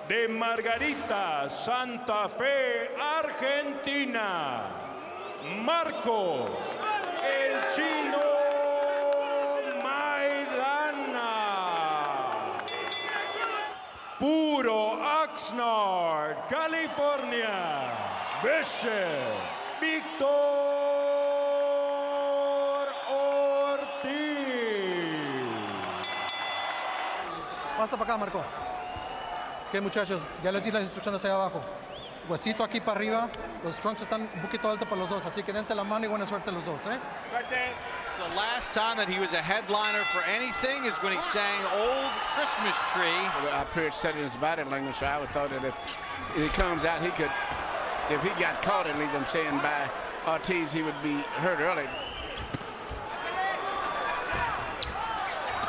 de Margarita, Santa Fe, Argentina, Marcos, el Chino Maidana. Puro Oxnard, California, Victor Ortiz. Pasa para acá, Marco. Ok, muchachos, ya les di las instrucciones ahí abajo. Huesito aquí para arriba. Los trunks están un poquito altos para los dos, así que dense la mano y buena suerte a los dos, ¿eh? So the last time that he was a headliner for anything is when he sang Old Christmas Tree. I appeared studying his body language, so I would thought that if he comes out, he could, if he got caught, at least I'm saying, by Ortiz, he would be hurt early.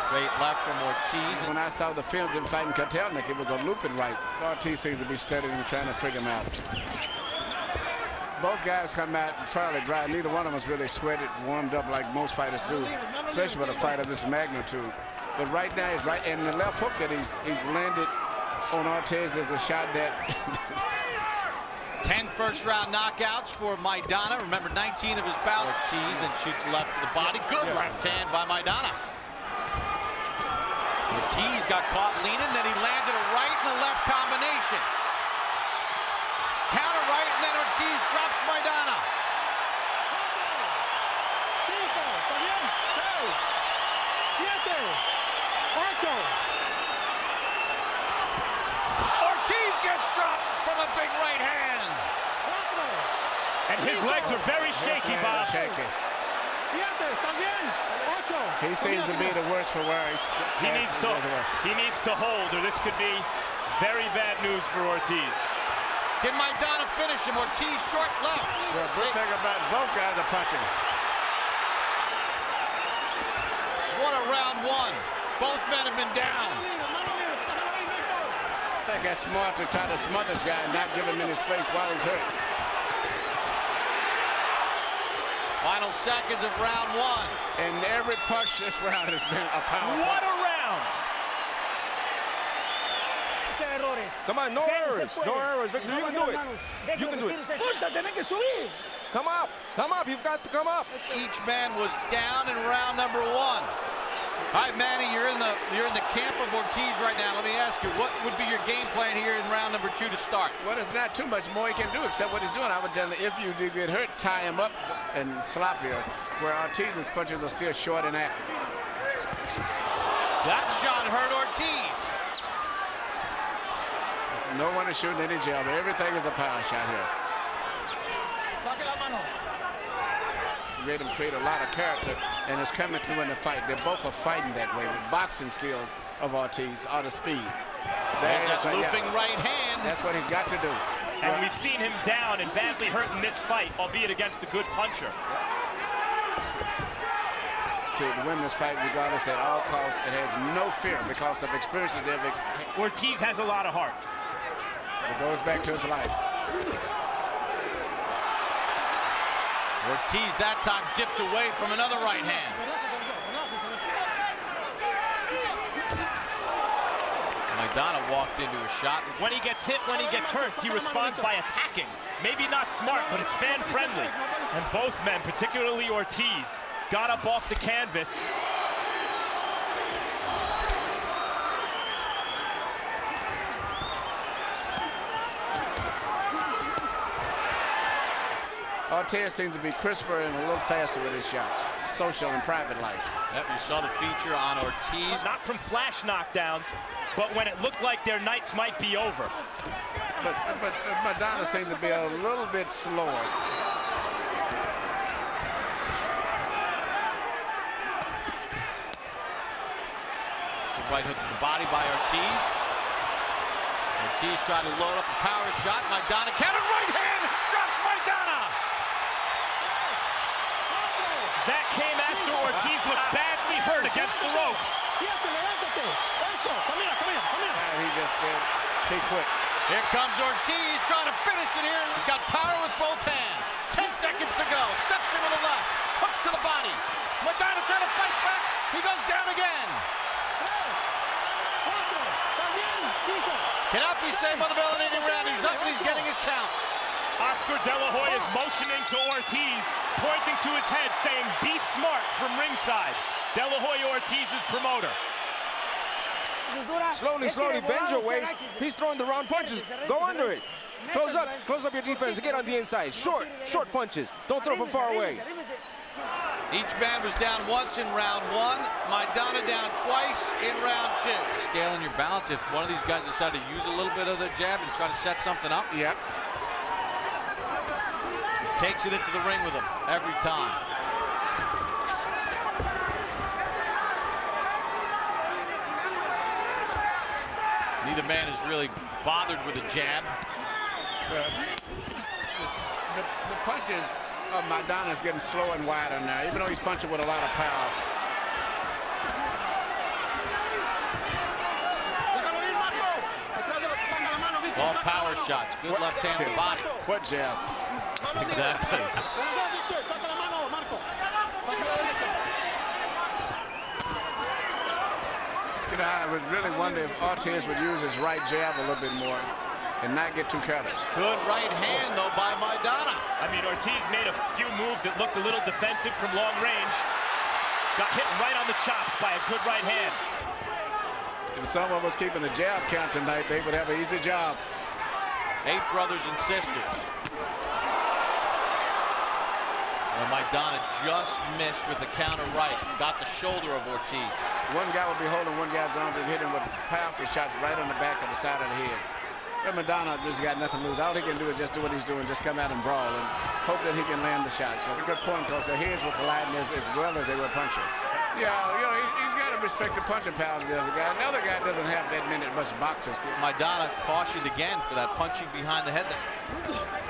Straight left from Ortiz. When I saw the films of fighting Kotelnik, it was a looping right. Ortiz seems to be studying and trying to figure him out. Both guys come out fairly dry. Neither one of them is really sweated, warmed up like most fighters do, especially with a fight of this magnitude. But right now, he's right, and the left hook that he's landed on Ortiz is a shot that 10 first-round knockouts for Maidana. Remember, 19 of his bouts. Ortiz then shoots left to the body. Good left hand by Maidana. Ortiz got caught leaning, then he landed a right and a left combination. Counter right, and then Ortiz drops Maidana. Ortiz gets dropped from a big right hand. And his legs are very shaky, Bob. Shaky. He seems to be the worst for wear. He needs to hold, or this could be very bad news for Ortiz. Can Maidana finish him? Ortiz short left. The good thing about both guys are punching. What a round one. Both men have been down. I think that's smart to try to smother this guy and not give him any space while he's hurt. Final seconds of round one. And every punch this round has been a power. What a round! Come on, no errors. No errors, Victor. You can do it. You can do it. Come up. Come up. You've got to come up. Each man was down in round number one. All right, Manny, you're in the camp of Ortiz right now. Let me ask you, what would be your game plan here in round number two to start? Well, there's not too much more he can do except what he's doing. I would tell him, if you do get hurt, tie him up and slap here, where Ortiz's punches are still short and accurate. That shot hurt Ortiz. No one is shooting any jab. Everything is a power shot here. Made him create a lot of character, and it's coming through in the fight. They both are fighting that way. The boxing skills of Ortiz are the speed. There's that looping right hand. That's what he's got to do. And we've seen him down and badly hurt in this fight, albeit against a good puncher. To win this fight, regardless at all costs, it has no fear because of experiences there. Ortiz has a lot of heart. It goes back to his life. Ortiz that time dipped away from another right hand. Maidana walked into a shot. When he gets hit, when he gets hurt, he responds by attacking. Maybe not smart, but it's fan-friendly. And both men, particularly Ortiz, got up off the canvas. Ortiz seems to be crisper and a little faster with his shots, social and private life. Yep, you saw the feature on Ortiz. Not from flash knockdowns, but when it looked like their nights might be over. But Maidana seems to be a little bit slower. Right hook to the body by Ortiz. Ortiz trying to load up a power shot. Maidana countered right hand, drops Maidana. That came after Ortiz looked badly hurt against the ropes. He just said, he quit. Here comes Ortiz trying to finish it here. He's got power with both hands. 10 seconds to go. Steps in with the left. Hooks to the body. Maidana trying to fight back. He goes down again. Cannot be saved by the bell in any round. He's up and he's getting his count. Oscar De La Hoya is motioning to Ortiz, pointing to his head, saying, "Be smart," from ringside. De La Hoya, Ortiz's promoter. Slowly, slowly, bend your waist. He's throwing the round punches. Go under it. Close up your defense. Get on the inside. Short punches. Don't throw from far away. Each man was down once in round one. Maidana down twice in round two. Scaling your balance if one of these guys decide to use a little bit of the jab and try to set something up. Yep. He takes it into the ring with him every time. Neither man is really bothered with a jab. The punches of Maidana is getting slower and wider now, even though he's punching with a lot of power. All power shots. Good left hand to the body. Foot jab. Exactly. You know, I would really wonder if Ortiz would use his right jab a little bit more and not get too careless. Good right hand, though, by Maidana. I mean, Ortiz made a few moves that looked a little defensive from long range. Got hit right on the chops by a good right hand. If someone was keeping the jab count tonight, they would have an easy job. 8 brothers and sisters. Well, Maidana just missed with the counter right. Got the shoulder of Ortiz. One guy would be holding one guy's arm and hit him with powerful shots right on the back of the side of the head. But Maidana just got nothing to lose. All he can do is just do what he's doing, just come out and brawl and hope that he can land the shot. That's a good point, because their heads were colliding as well as they were punching. Yeah, you know, he's got to respect the punching power of the other guy. Another guy doesn't have that much boxing skill. Maidana cautioned again for that punching behind the head.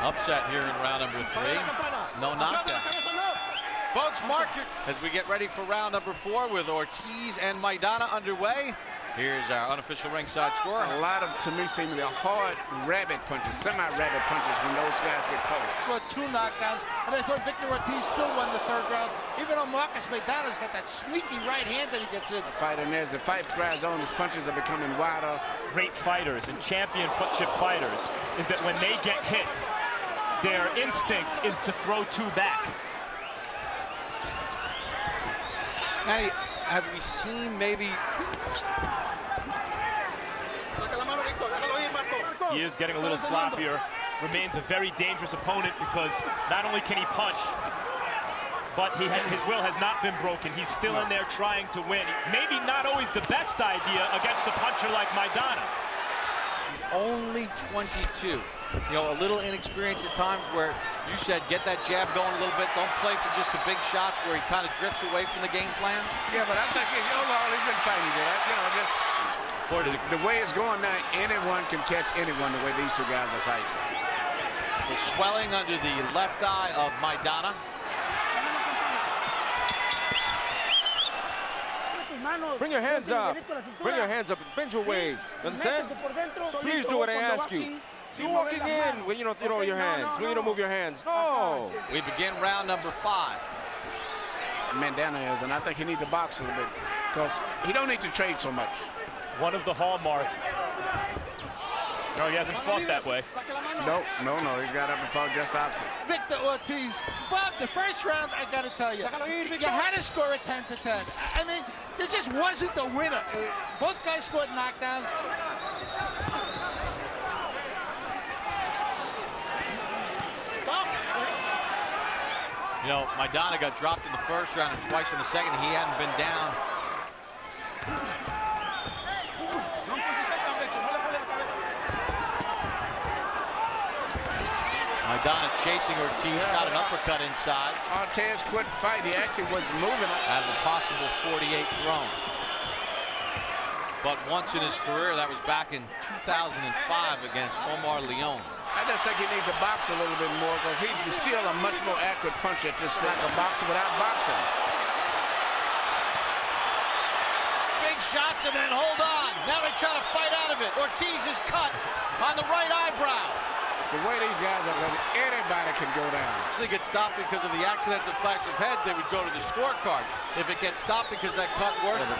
Upset here in round number 3. No knockdown. Folks, mark it as we get ready for round number 4 with Ortiz and Maidana underway. Here's our unofficial ringside score. A lot of, to me, seemingly hard rabbit punches, semi-rabbit punches when those guys get close. Well, 2 knockdowns, and I thought Victor Ortiz still won the 3rd round, even though Marcos Maidana's got that sneaky right hand that he gets in. Fighting as the fight drives on, his punches are becoming wider. Great fighters and championship fighters is that when they get hit, their instinct is to throw 2 back. Hey, have we seen maybe... He is getting a little sloppier. Remains a very dangerous opponent because not only can he punch, but his will has not been broken. He's still in there trying to win. Maybe not always the best idea against a puncher like Maidana. She's only 22. You know, a little inexperienced at times, where you said get that jab going a little bit. Don't play for just the big shots where he kind of drifts away from the game plan. Yeah, but I think overall he's been fighting good. You know, just the way it's going now, anyone can catch anyone the way these 2 guys are fighting. The swelling under the left eye of Maidana. Bring your hands up. Bring your hands up and bend your waist. Understand? Please do what I ask you. You're walking in when you don't throw your hands, when you don't move your hands. No. We begin round number 5. Maidana is, and I think he needs to box a little bit, because he don't need to trade so much. One of the hallmarks. No, he hasn't fought that way. No. He's got up and fought just opposite. Victor Ortiz. Bob, the 1st round, I got to tell you, you had to score a 10-10. I mean, there just wasn't the winner. Both guys scored knockdowns. You know, Maidana got dropped in the 1st round and twice in the 2nd. He hadn't been down. Maidana chasing Ortiz, shot an uppercut inside. Ortiz quit fight. He actually was moving out of a possible 48 thrown. But once in his career, that was back in 2005 against Omar Leon. I just think he needs to box a little bit more, because he's still a much more accurate puncher at this stage. Like a boxer without boxing. Big shots and then hold on. Now they're trying to fight out of it. Ortiz is cut on the right eyebrow. The way these guys are letting, anybody can go down. If it gets stopped because of the accidental clash of heads, they would go to the scorecards. If it gets stopped because that cut worsened.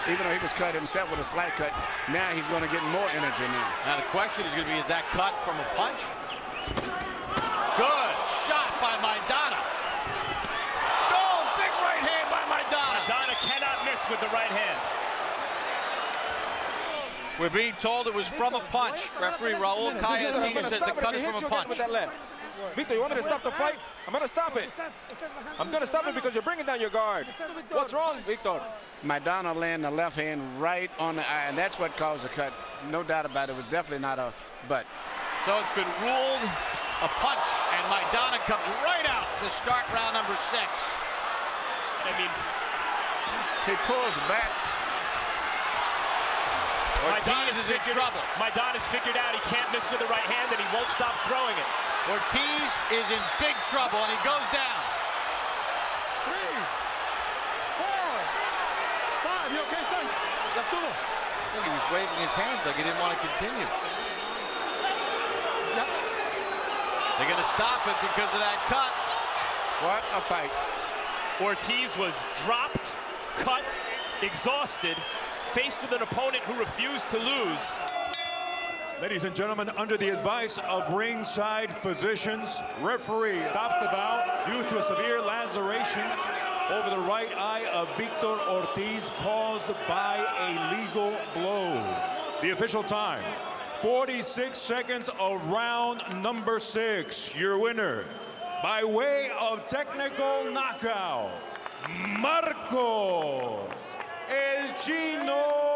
Even though he was cut himself with a slight cut, now he's going to get more energy now. Now the question is going to be, is that cut from a punch? Good shot by Maidana. Oh, big right hand by Maidana. Maidana cannot miss with the right hand. We're being told it was from a punch. Referee Raul Caiz sees that the cut is from a punch. With that left. Victor, you want me to stop the fight? I'm going to stop it. I'm going to stop it because you're bringing down your guard. What's wrong, Victor? Maidana laying the left hand right on the eye, and that's what caused the cut. No doubt about it. It was definitely not a butt. So it's been ruled a punch, and Maidana comes right out to start round number 6. I mean, he pulls back. Ortiz is in trouble. Maidana's figured out he can't miss with the right hand, and he won't stop throwing it. Ortiz is in big trouble, and he goes down. 3, 4, 5. You okay, son? That's cool. I think he was waving his hands like he didn't want to continue. Yep. They're going to stop it because of that cut. What a fight. Ortiz was dropped, cut, exhausted, faced with an opponent who refused to lose. Ladies and gentlemen, under the advice of ringside physicians, referee stops the bout due to a severe laceration over the right eye of Victor Ortiz caused by a legal blow. The official time, 46 seconds of round number 6. Your winner, by way of technical knockout, Marcos El Chino